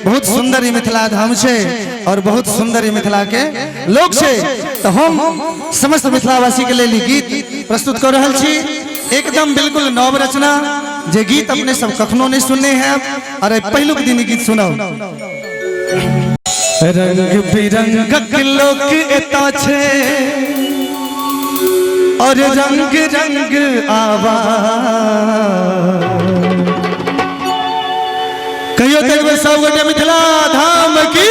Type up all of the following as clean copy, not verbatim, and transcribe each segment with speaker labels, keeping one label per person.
Speaker 1: बहुत सुंदर ही मिथिला धाम से और बहुत सुंदर ही मिथिला के लोग से तो हम समस्त मिथिलावासी के लिए गीत प्रस्तुत कर रहा छी एकदम बिल्कुल नव रचना जे गीत अपने सब कखनो नहीं सुनने हैं अरे पहलुक दिन गीत सुनाओ। रंग बिरंगक लोक एता छे और रंग रंग आवा कहियो तक सब गोटे मिथिला धाम की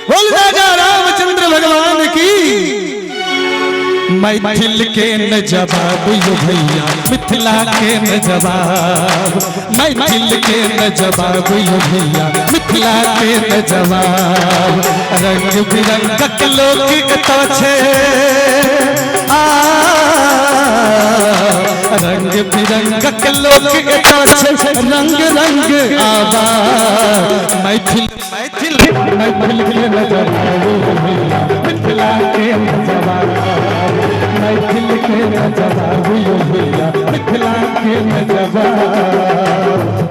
Speaker 1: बोल राजा रामचंद्र भगवान की। मैथिल के न जवाब यो भैया मिथिला के न जवाब मैथिल के न जवाब यो भैया मिथिला के न जवाब। रंग बिरंगक लोक एता छे रंग बिरंगक लोक एता छे रंग रंग आवा मैथिल मैथिल मैथिल के न जवाब मिथिला के न जवाब मैथिल के न जवाब यो भैया मिथिला के न जवाब।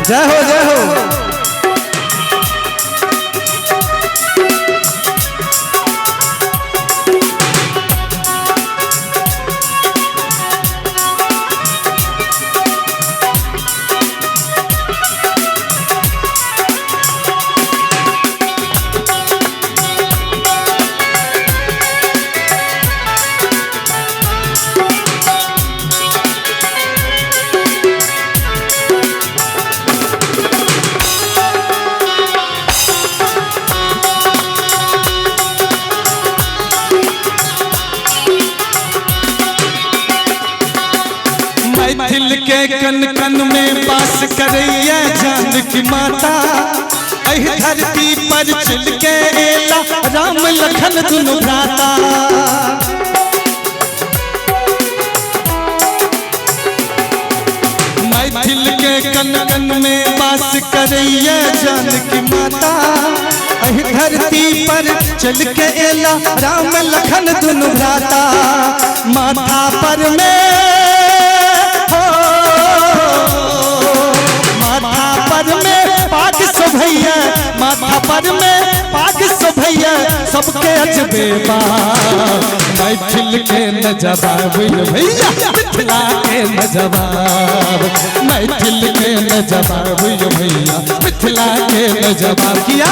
Speaker 1: जय हो जय हो। मैथिल के कन कन में वास करैया जानकी माता एहि धरती पर चल के एला राम लखन दुनु भ्राता। मैथिल के कन कन में वास करैया जानकी माता एहि धरती पर चल के एला राम लखन दुनु भ्राता। माथा पर में भैया माथा पर में पाग भैया सबके अजबे बा मैथिल के न जवाब भैया मिथिला के न जवाब मैथिल के न जवाब भैया मिथिला के न जवाब किया।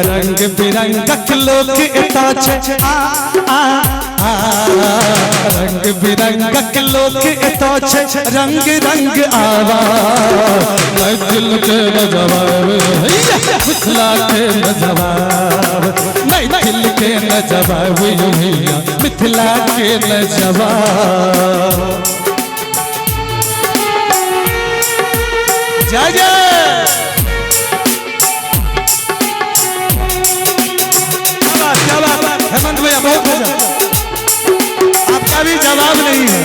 Speaker 1: रंग बिरंगक लोक एता छे रंग बिरंगक लोक एता छे रंग रंग आवा मैथिल के न जवाब भैया मिथिला के न जवाब मैथिल के न जवाब भैया मिथिला के न जवाब। जय जय। हेमंत भैया बहुत आपका भी जवाब नहीं है।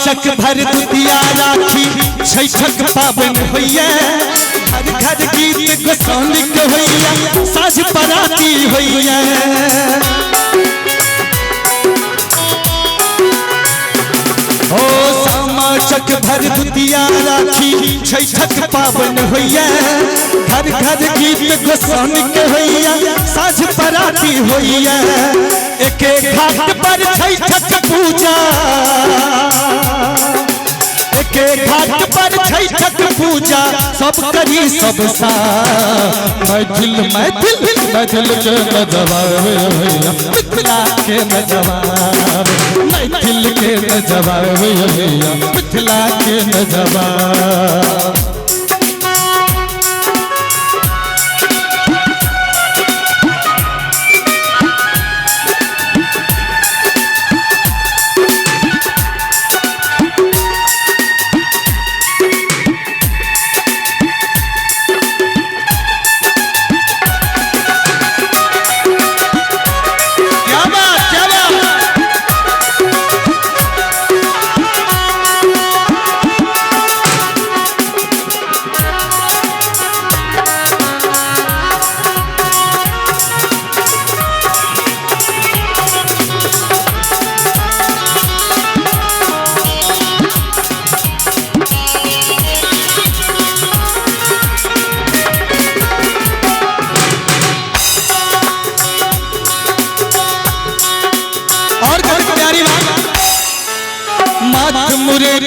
Speaker 1: चक भर दुतिया राखी छैठक पाबन होइया घर घर गीत गोसाउनिक होइया साझ पराती होइया। ओ सामा चक भर दुतिया राखी छैठक पाबन होइया घर घर गीत गोसाउनिक होइया साझ पराती होइया। एक घाट पर छैठक पूजा के घाट पर छैठक पूजा सब करी सब सा मैथिल मैथिल मैथिल के न जवाब भैया मिथिला के न जवाब मैथिल के न जवाब भैया मिथिला के न जवाब।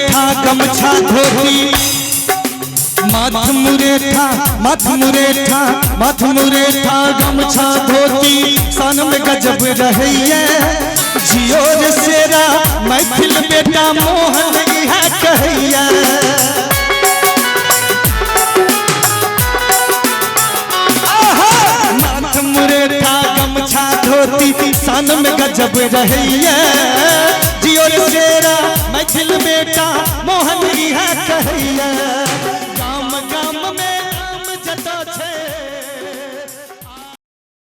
Speaker 1: मुरेठा गमछा धोती माथ मुरेठा गमछा धोती सन में गजब रहिए जियो रे शेरा मैथिल बेटा मोहन इहा कहैया माथ मुरेठा गमछा धोती सन में गजब रहिए जियो रे शेरा मैथिल बेटा मोहन इहा कहैया।